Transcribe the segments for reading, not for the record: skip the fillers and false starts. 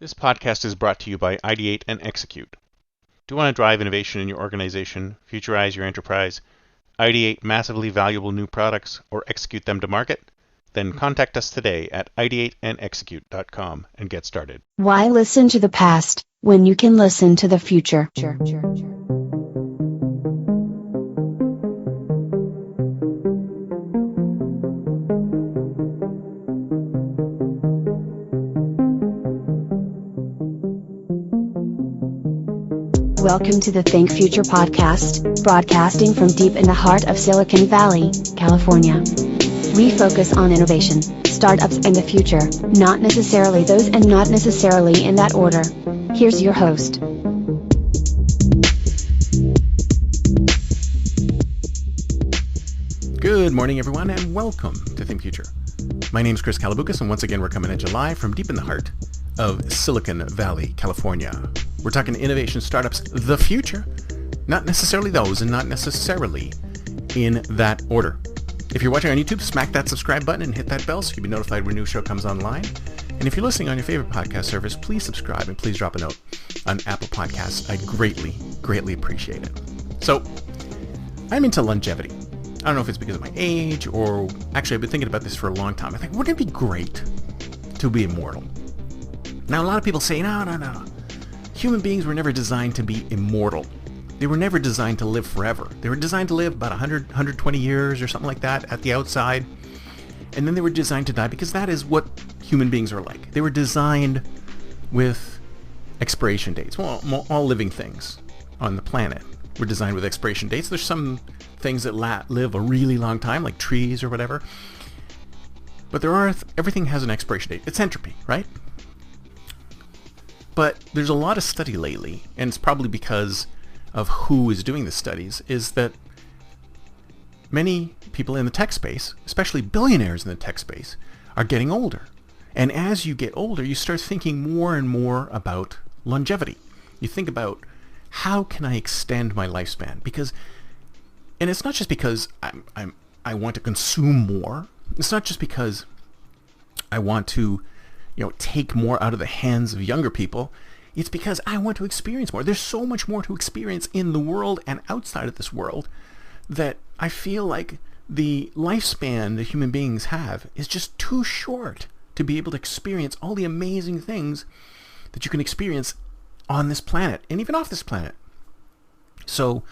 This podcast is brought to you by Ideate and Execute. Do you want to drive innovation in your organization, futurize your enterprise, ideate massively valuable new products, or execute them to market? Then contact us today at ideateandexecute.com and get started. Why listen to the past when you can listen to the future? Welcome to the Think Future podcast, broadcasting from deep in the heart of Silicon Valley, California. We focus on innovation, startups, and the future, not necessarily those and not necessarily in that order. Here's your host. Good morning, everyone, and welcome to Think Future. My name is Chris Calabucas, and once again, we're coming at you live from deep in the heart of Silicon Valley, California. We're talking innovation, startups, the future, not necessarily those and not necessarily in that order. If you're watching on YouTube, smack that subscribe button and hit that bell so you'll be notified when a new show comes online. And if you're listening on your favorite podcast service, please subscribe and please drop a note on Apple Podcasts. I'd greatly appreciate it. So, I'm into longevity. I don't know if it's because of my age or actually I've been thinking about this for a long time. I think, wouldn't it be great to be immortal? Now, a lot of people say, no. Human beings were never designed to be immortal. They were never designed to live forever. They were designed to live about 100, 120 years or something like that at the outside. And then they were designed to die because that is what human beings are like. They were designed with expiration dates. Well, all living things on the planet were designed with expiration dates. There's some things that live a really long time, like trees or whatever. But everything has an expiration date. It's entropy, right? But there's a lot of study lately, and it's probably because of who is doing the studies, is that many people in the tech space, especially billionaires in the tech space, are getting older. And as you get older, you start thinking more and more about longevity. You think about, how can I extend my lifespan? And it's not just because I want to consume more. It's not just because I want to take more out of the hands of younger people. It's because I want to experience more. There's so much more to experience in the world and outside of this world that I feel like the lifespan that human beings have is just too short to be able to experience all the amazing things that you can experience on this planet and even off this planet. So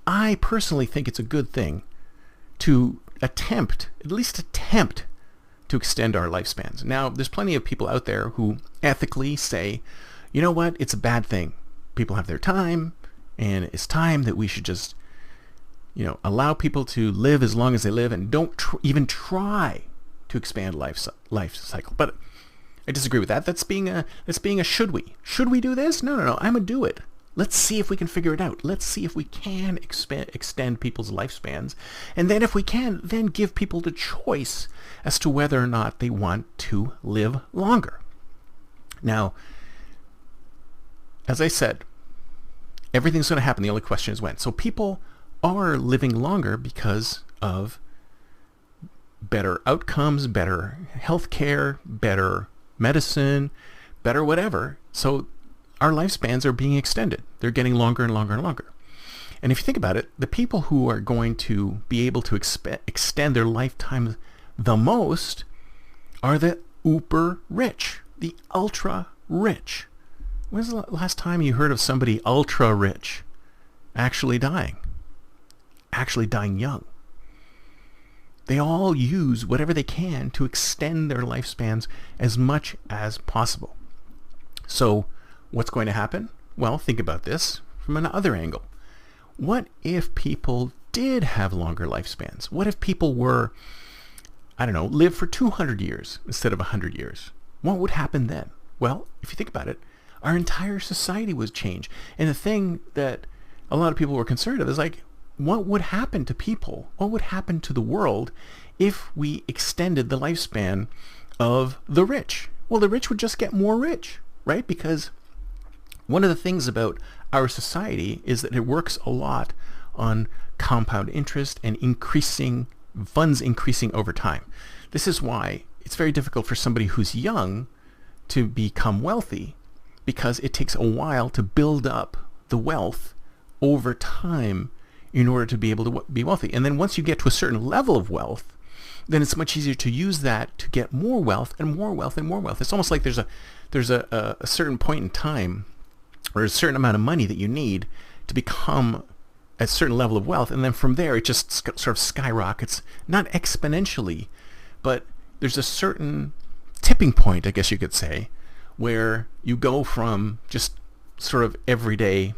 I personally think it's a good thing to at least attempt to extend our lifespans. Now, there's plenty of people out there who ethically say, you know what, it's a bad thing. People have their time, and it's time that we should just, allow people to live as long as they live and don't even try to expand life cycle. But I disagree with that. That's being a should we? Should we do this? No. I'm gonna do it. Let's see if we can figure it out. Let's see if we can extend people's lifespans. And then if we can, then give people the choice as to whether or not they want to live longer. Now, as I said, everything's going to happen. The only question is when. So people are living longer because of better outcomes, better healthcare, better medicine, better whatever. So our lifespans are being extended. They're getting longer and longer and longer. And if you think about it, the people who are going to be able to extend their lifetime the most are the uber rich, the ultra rich. When's the last time you heard of somebody ultra rich actually dying young? They all use whatever they can to extend their lifespans as much as possible. So what's going to happen? Well, think about this from another angle. What if people did have longer lifespans? What if people were, live for 200 years instead of 100 years? What would happen then? Well, if you think about it, our entire society would change. And the thing that a lot of people were concerned of is what would happen to people? What would happen to the world if we extended the lifespan of the rich? Well, the rich would just get more rich, right? Because one of the things about our society is that it works a lot on compound interest and funds increasing over time. This is why it's very difficult for somebody who's young to become wealthy because it takes a while to build up the wealth over time in order to be able to be wealthy. And then once you get to a certain level of wealth, then it's much easier to use that to get more wealth and more wealth and more wealth. It's almost like there's a certain point in time or a certain amount of money that you need to become a certain level of wealth, and then from there it just sort of skyrockets, not exponentially, but there's a certain tipping point, I guess you could say, where you go from just sort of everyday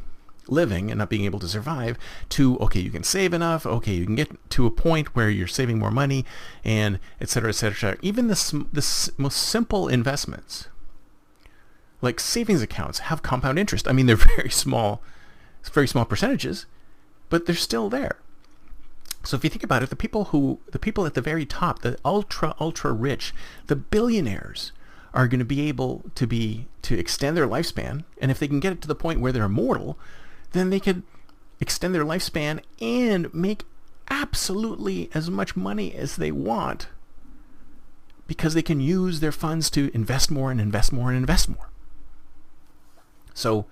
living and not being able to survive to, okay, you can save enough, okay, you can get to a point where you're saving more money, and et cetera, et cetera, et cetera. Even the most simple investments, like savings accounts, have compound interest. I mean, they're very small percentages, but they're still there. So if you think about it, the people at the very top, the ultra rich, the billionaires, are going to be able to extend their lifespan, and if they can get it to the point where they're immortal, then they could extend their lifespan and make absolutely as much money as they want, because they can use their funds to invest more and invest more and invest more. So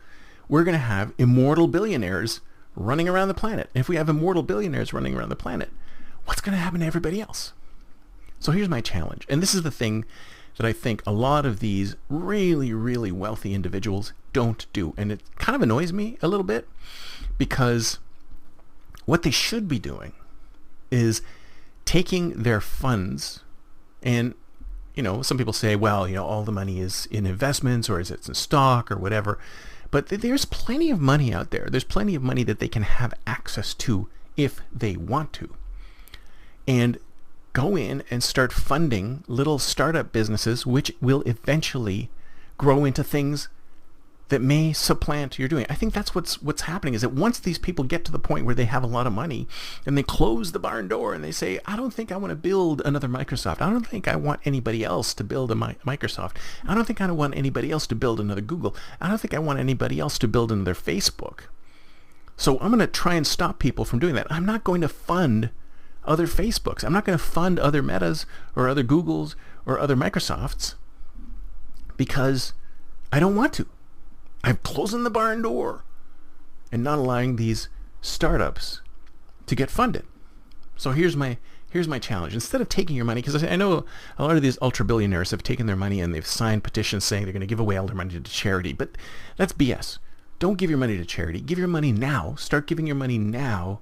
we're going to have immortal billionaires running around the planet. And if we have immortal billionaires running around the planet, what's going to happen to everybody else? So here's my challenge. And this is the thing that I think a lot of these really, really wealthy individuals don't do. And it kind of annoys me a little bit, because what they should be doing is taking their funds, and, some people say, well, all the money is in investments, or is it in stock or whatever. But there's plenty of money out there. There's plenty of money that they can have access to if they want to. And go in and start funding little startup businesses, which will eventually grow into things that may supplant your doing. I think that's what's happening, is that once these people get to the point where they have a lot of money and they close the barn door and they say, I don't think I want to build another Microsoft. I don't think I want anybody else to build a Microsoft. I don't think I want anybody else to build another Google. I don't think I want anybody else to build another Facebook. So I'm going to try and stop people from doing that. I'm not going to fund other Facebooks. I'm not going to fund other Metas or other Googles or other Microsofts, because I don't want to. I'm closing the barn door and not allowing these startups to get funded. So here's my challenge. Instead of taking your money, because I know a lot of these ultra billionaires have taken their money and they've signed petitions saying they're going to give away all their money to charity, but that's BS. Don't give your money to charity. Give your money now. Start giving your money now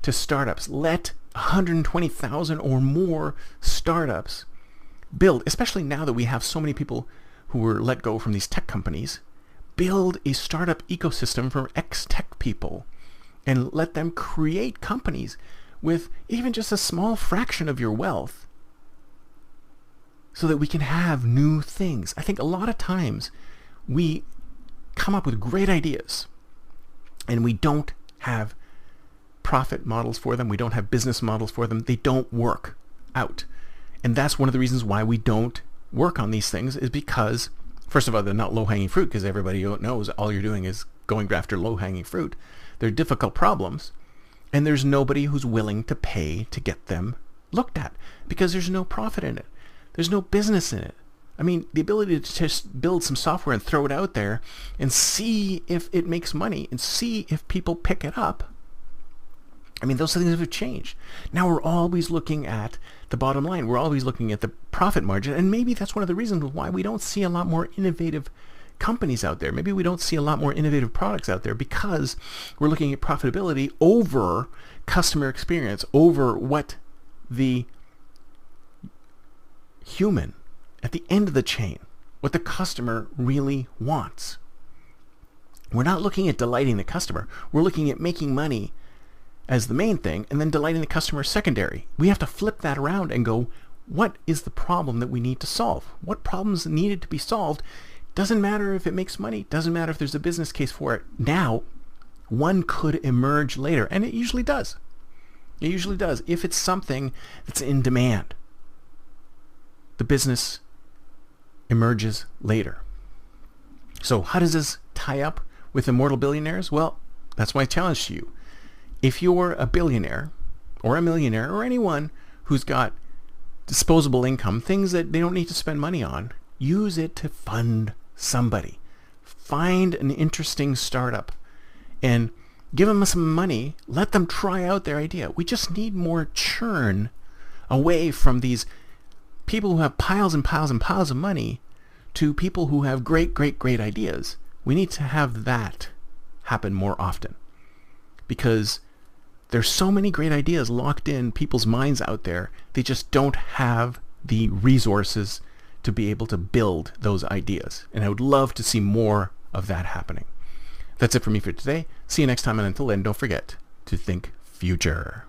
to startups. Let 120,000 or more startups build, especially now that we have so many people who were let go from these tech companies. Build a startup ecosystem for ex-tech people and let them create companies with even just a small fraction of your wealth, so that we can have new things. I think a lot of times we come up with great ideas and we don't have profit models for them. We don't have business models for them. They don't work out. And that's one of the reasons why we don't work on these things, is because, first of all, they're not low-hanging fruit, because everybody knows all you're doing is going after low-hanging fruit. They're difficult problems, and there's nobody who's willing to pay to get them looked at, because there's no profit in it. There's no business in it. I mean, the ability to just build some software and throw it out there and see if it makes money and see if people pick it up, I mean, those things have changed. Now we're always looking at the bottom line. We're always looking at the profit margin. And maybe that's one of the reasons why we don't see a lot more innovative companies out there. Maybe we don't see a lot more innovative products out there, because we're looking at profitability over customer experience, over what the human at the end of the chain, what the customer really wants. We're not looking at delighting the customer. We're looking at making money as the main thing, and then delighting the customer secondary. We have to flip that around and go, what is the problem that we need to solve? What problems needed to be solved? Doesn't matter if it makes money. Doesn't matter if there's a business case for it. Now, one could emerge later, and it usually does. It usually does. If it's something that's in demand, the business emerges later. So how does this tie up with immortal billionaires? Well, that's my challenge to you. If you're a billionaire or a millionaire or anyone who's got disposable income, things that they don't need to spend money on, use it to fund somebody. Find an interesting startup and give them some money. Let them try out their idea. We just need more churn away from these people who have piles and piles and piles of money to people who have great, great, great ideas. We need to have that happen more often, because there's so many great ideas locked in people's minds out there. They just don't have the resources to be able to build those ideas. And I would love to see more of that happening. That's it for me for today. See you next time, and until then, don't forget to think future.